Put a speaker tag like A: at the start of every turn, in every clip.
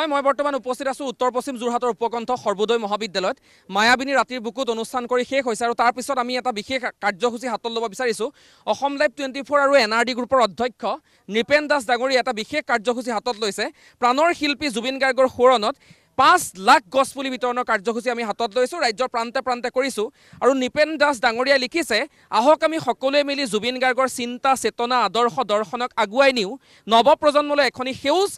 A: হয় মই বৰ্তমান উপস্থিত আছো উত্তৰ পশ্চিম যোৰহাটৰ উপকণ্ঠ সৰ্বোদয় মহাবিদ্যালয়ত মায়াবিনী ৰাতিৰ বুকুত অনুষ্ঠান কৰি শেষ হৈছে আৰু তাৰ পিছত আমি এটা বিশেষ কাৰ্যসূচী হাতত ল'ব বিচাৰিছো অসম লাইভ 24 আৰু এনআৰডি গ্ৰুপৰ অধ্যক্ষ নৃপেন দাস ডাঙৰীয়া এটা বিশেষ কাৰ্যসূচী হাতত লৈছে প্ৰাণৰ শিল্পী জুবিন গাৰ্গৰ সোঁৱৰণত 5 লাখ গছপুলি বিতৰণৰ কাৰ্যসূচী আমি হাতত লৈছো ৰাজ্যৰ প্ৰান্তে প্ৰান্তে কৰিছো আৰু নৃপেন দাস ডাঙৰীয়াই লিখিছে আহক আমি সকলোৱে মিলি জুবিন গাৰ্গৰ চিন্তা চেতনা আদৰ্শ দৰ্শনক আগুৱাই নিও নৱপ্ৰজন্মলৈ এখনি সেউজ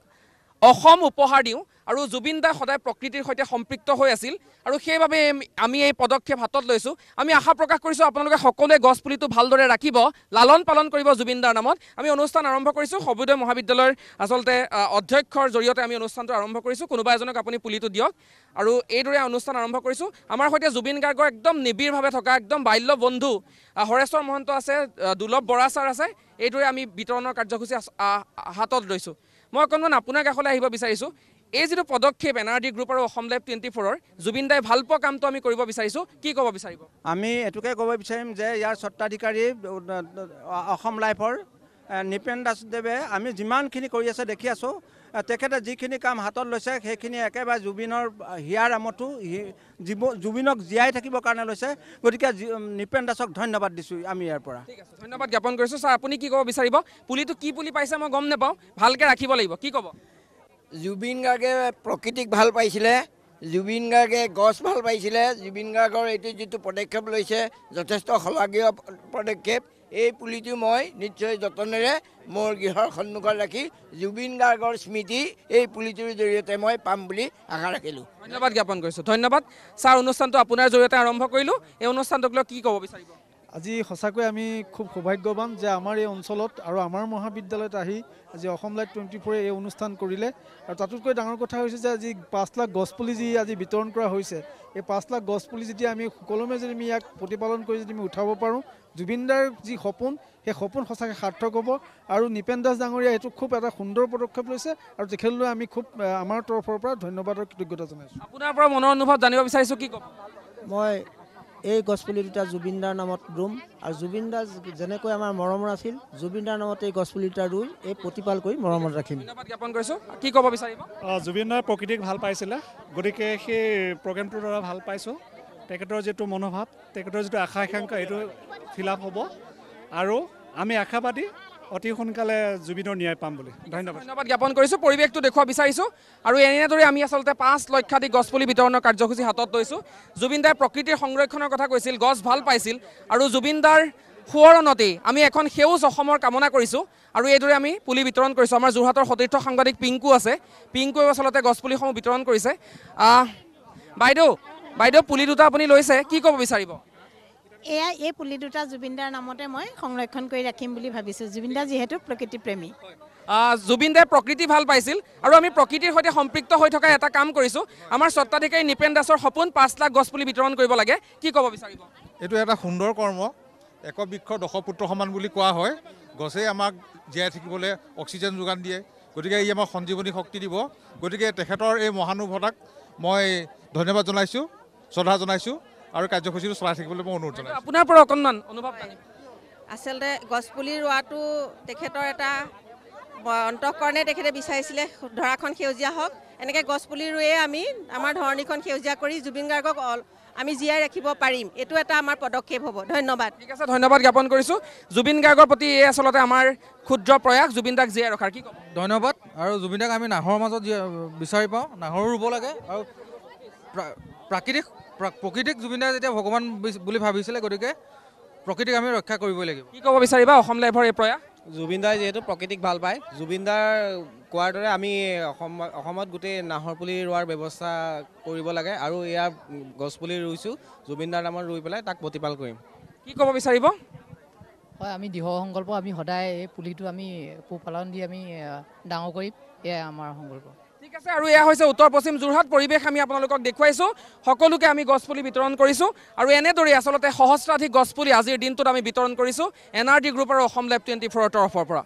A: অসম উপহাৰ দিওঁ আৰু জুবিন দা সদায় প্ৰকৃতিৰ সৈতে সম্পৃক্ত হৈ আছিল আৰু সেইভাবে আমি এই পদক্ষেপ হাতত লৈছো আমি আশা প্ৰকাশ কৰিছো আপোনালোকে সকলোৱে গছপুলিটো ভালদৰে ৰাখিব লালন পালন কৰিব জুবিন দাৰ নামত আমি অনুষ্ঠান আৰম্ভ কৰিছো সৰ্বোদয় মহাবিদ্যালয়ৰ আচলতে অধ্যক্ষৰ জৰিয়তে আমি অনুষ্ঠানটো আৰম্ভ কৰিছো কোনোবা এজনক আপুনি পুলিটো দিয়ক আৰু এইদৰে অনুষ্ঠান আৰম্ভ কৰিছো আমাৰ সৈতে জুবিন গাৰ্গৰ একদম নিবিড়ভাৱে থকা একদম বাল্য বন্ধু হৰেশ্বৰ মহন্ত আছে দুলভ বৰা ছাৰ আছে এইদৰে আমি বিতৰণৰ কাৰ্যসূচী হাতত লৈছো মই অকণমান আপোনাৰ কাষলৈ আহিব বিচাৰিছোঁ এই যিটো পদক্ষেপ এনআৰডি গ্ৰুপ আৰু অসম লাইভ 24ৰ জুবিন দাই ভাল পোৱা কামটো আমি কৰিব বিচাৰিছোঁ কি ক'ব বিচাৰিব
B: আমি এটুকে ক'ব বিচাৰিম যে ইয়াৰ স্বত্বাধিকাৰী অসম লাইফৰ নৃপেন দাসদেৱে আমি যিমানখিনি কৰি আছে দেখি আছোঁ তেখেতে যিখিনি কাম হাতত লৈছে সেইখিনি একেবাৰে জুবিনৰ হিয়াৰ আমঠু জুবিনক জীয়াই থাকিবৰ কাৰণে লৈছে গতিকে নৃপেন দাসক ধন্যবাদ দিছোঁ আমি ইয়াৰ পৰা
A: ঠিক আছে ধন্যবাদ জ্ঞাপন কৰিছোঁ ছাৰ আপুনি কি ক'ব বিচাৰিব পুলিটো কি পুলি পাইছে মই গম নাপাওঁ ভালকৈ ৰাখিব লাগিব কি ক'ব
C: জুবিন গাৰ্গে প্ৰকৃতিক ভাল পাইছিলে জুবিন গাৰ্গে গছ ভাল পাইছিলে জুবিন গাৰ্গৰ এইটো যিটো পদক্ষেপ লৈছে যথেষ্ট শলাগীয় পদক্ষেপ এই পুলিটো মই নিশ্চয় যতনেৰে মোৰ গৃহৰ সন্মুখত ৰাখি জুবিন গাৰ্গৰ স্মৃতি এই পুলিটোৰ জৰিয়তে মই পাম বুলি আশা ৰাখিলোঁ
A: ধন্যবাদ জ্ঞাপন কৰিছোঁ ধন্যবাদ ছাৰ অনুষ্ঠানটো আপোনাৰ জৰিয়তে আৰম্ভ কৰিলোঁ এই অনুষ্ঠানটোক লৈ কি ক'ব বিচাৰিব
D: আজি সঁচাকৈ আমি খুব সৌভাগ্যৱান যে আমাৰ এই অঞ্চলত আৰু আমাৰ মহাবিদ্যালয়ত আহি আজি অসম লাইভ 24 এই অনুষ্ঠান কৰিলে আৰু তাতোতকৈ ডাঙৰ কথা হৈছে যে আজি 5 লাখ গছপুলি যি আজি বিতৰণ কৰা হৈছে এই 5 লাখ গছপুলি যেতিয়া আমি সকলোৱে যদি আমি ইয়াক প্ৰতিপালন কৰি যদি আমি উঠাব পাৰোঁ জুবিনদাৰ যি সপোন সেই সপোন সঁচাকৈ সাৰ্থক হ'ব আৰু নৃপেন দাস ডাঙৰীয়া এইটো খুব এটা সুন্দৰ পদক্ষেপ লৈছে আৰু তেখেতলৈ আমি খুব আমাৰ তৰফৰ পৰা ধন্যবাদ আৰু কৃতজ্ঞতা জনাইছোঁ
A: আপোনাৰ পৰা মনৰ অনুভৱ জানিব বিচাৰিছোঁ কি ক'ব
E: মই এই গছপুলি দুটা জুবিনদাৰ নামত ৰুম আৰু জুবিনদাৰ যেনেকৈ আমাৰ মৰমৰ আছিল জুবিনদাৰ নামত এই গছপুলি দুটা ৰুই এই প্ৰতিপাল কৰি মৰমত ৰাখিম
A: ধন্যবাদ জ্ঞাপন কৰিছোঁ কি ক'ব বিচাৰিব
F: জুবিনদাই প্ৰকৃতিক ভাল পাইছিলে গতিকে সেই প্ৰগ্ৰেমটোৰ দ্বাৰা ভাল পাইছোঁ তেখেতৰ যিটো মনোভাৱ তেখেতৰ যিটো আশা আকাংক্ষা এইটো ফিল আপ হ'ব আৰু আমি আশাবাদী অতি সোনকালে জুবিনৰ ন্যায় পাম বুলি
A: ধন্যবাদ জ্ঞাপন কৰিছোঁ পৰিৱেশটো দেখুৱাব বিচাৰিছোঁ আৰু এনেদৰে আমি আচলতে 5 লক্ষাধিক গছপুলি বিতৰণৰ কাৰ্যসূচী হাতত লৈছোঁ জুবিন দাই প্ৰকৃতিৰ সংৰক্ষণৰ কথা কৈছিল গছ ভাল পাইছিল আৰু জুবিন দাৰ সোঁৱৰণতেই আমি এখন সেউজ অসমৰ কামনা কৰিছোঁ আৰু এইদৰে আমি পুলি বিতৰণ কৰিছোঁ আমাৰ যোৰহাটৰ সতীৰ্থ সাংবাদিক পিংকু আছে পিংকুৱেও আচলতে গছপুলিসমূহ বিতৰণ কৰিছে বাইদেউ পুলি দুটা আপুনি লৈছে কি ক'ব বিচাৰিব
G: এই পুলি দুটা জুবিনদাৰ নামতে মই সংৰক্ষণ কৰি ৰাখিম বুলি ভাবিছোঁ জুবিনদা যিহেতু প্ৰকৃতি প্ৰেমী
A: জুবিন দাই প্ৰকৃতি ভাল পাইছিল আৰু আমি প্ৰকৃতিৰ সৈতে সম্পৃক্ত হৈ থকা এটা কাম কৰিছোঁ আমাৰ স্বত্বাধিকাৰী নৃপেন দাসৰ সপোন 5 লাখ গছপুলি বিতৰণ কৰিব লাগে কি ক'ব বিচাৰিব
H: এইটো এটা সুন্দৰ কৰ্ম একবৃক্ষ দশপুত্ৰ সমান বুলি কোৱা হয় গছেই আমাক জীয়াই থাকিবলৈ অক্সিজেন যোগান দিয়ে গতিকে ই আমাক সঞ্জীৱনী শক্তি দিব গতিকে তেখেতৰ এই মহানুভৱতাক মই ধন্যবাদ জনাইছোঁ শ্ৰদ্ধা জনাইছোঁ আৰু কাৰ্যসূচীটো চলাই থাকিবলৈ মই অনুৰোধ জনাইছোঁ
A: আপোনাৰ পৰা অকণমান অনুভৱ
I: আচলতে গছপুলি ৰোৱাটো তেখেতৰ এটা অন্তঃকৰণে তেখেতে বিচাৰিছিলে ধৰাখন সেউজীয়া হওক এনেকৈ গছপুলি ৰুয়ে আমি আমাৰ ধৰণীখন সেউজীয়া কৰি জুবিন গাৰ্গক আমি জীয়াই ৰাখিব পাৰিম এইটো এটা আমাৰ পদক্ষেপ হ'ব ধন্যবাদ
A: ঠিক আছে ধন্যবাদ জ্ঞাপন কৰিছোঁ জুবিন গাৰ্গৰ প্ৰতি এই আচলতে আমাৰ ক্ষুদ্ৰ প্ৰয়াস জুবিন দাক জীয়াই ৰখাৰ কি ক'ব
J: ধন্যবাদ আৰু জুবিন দাক আমি নাহৰ মাজত বিচাৰি পাওঁ নাহৰো ৰুব লাগে আৰু প্ৰকৃতিক জুবিন দাই যেতিয়া ভগৱান বুলি ভাবিছিলে গতিকে প্ৰকৃতিক আমি ৰক্ষা কৰিবই লাগিব
A: কি ক'ব বিচাৰিবা অসম লাইভৰ এই প্ৰয়াস
K: জুবিন দাই যিহেতু প্ৰকৃতিক ভাল পায় জুবিন দাৰ কোৱাৰ দৰে আমি অসমত গোটেই নাহৰ পুলি ৰোৱাৰ ব্যৱস্থা কৰিব লাগে আৰু ইয়াৰ গছপুলি ৰুইছোঁ জুবিন দাৰ নামত ৰুই পেলাই তাক প্ৰতিপাল কৰিম
A: কি ক'ব বিচাৰিব
L: হয় আমি দৃঢ় সংকল্প আমি সদায় এই পুলিটো আমি পোহপালন দি আমি ডাঙৰ কৰিম এয়াই আমাৰ সংকল্প
A: ঠিক আছে আৰু এয়া হৈছে উত্তৰ পশ্চিম যোৰহাট পৰিৱেশ আমি আপোনালোকক দেখুৱাইছোঁ সকলোকে আমি গছপুলি বিতৰণ কৰিছোঁ আৰু এনেদৰে আচলতে সহস্ৰাধিক গছপুলি আজিৰ দিনটোত আমি বিতৰণ কৰিছোঁ এনআৰডি গ্ৰুপ আৰু অসম লাইভ 24ৰ তৰফৰ পৰা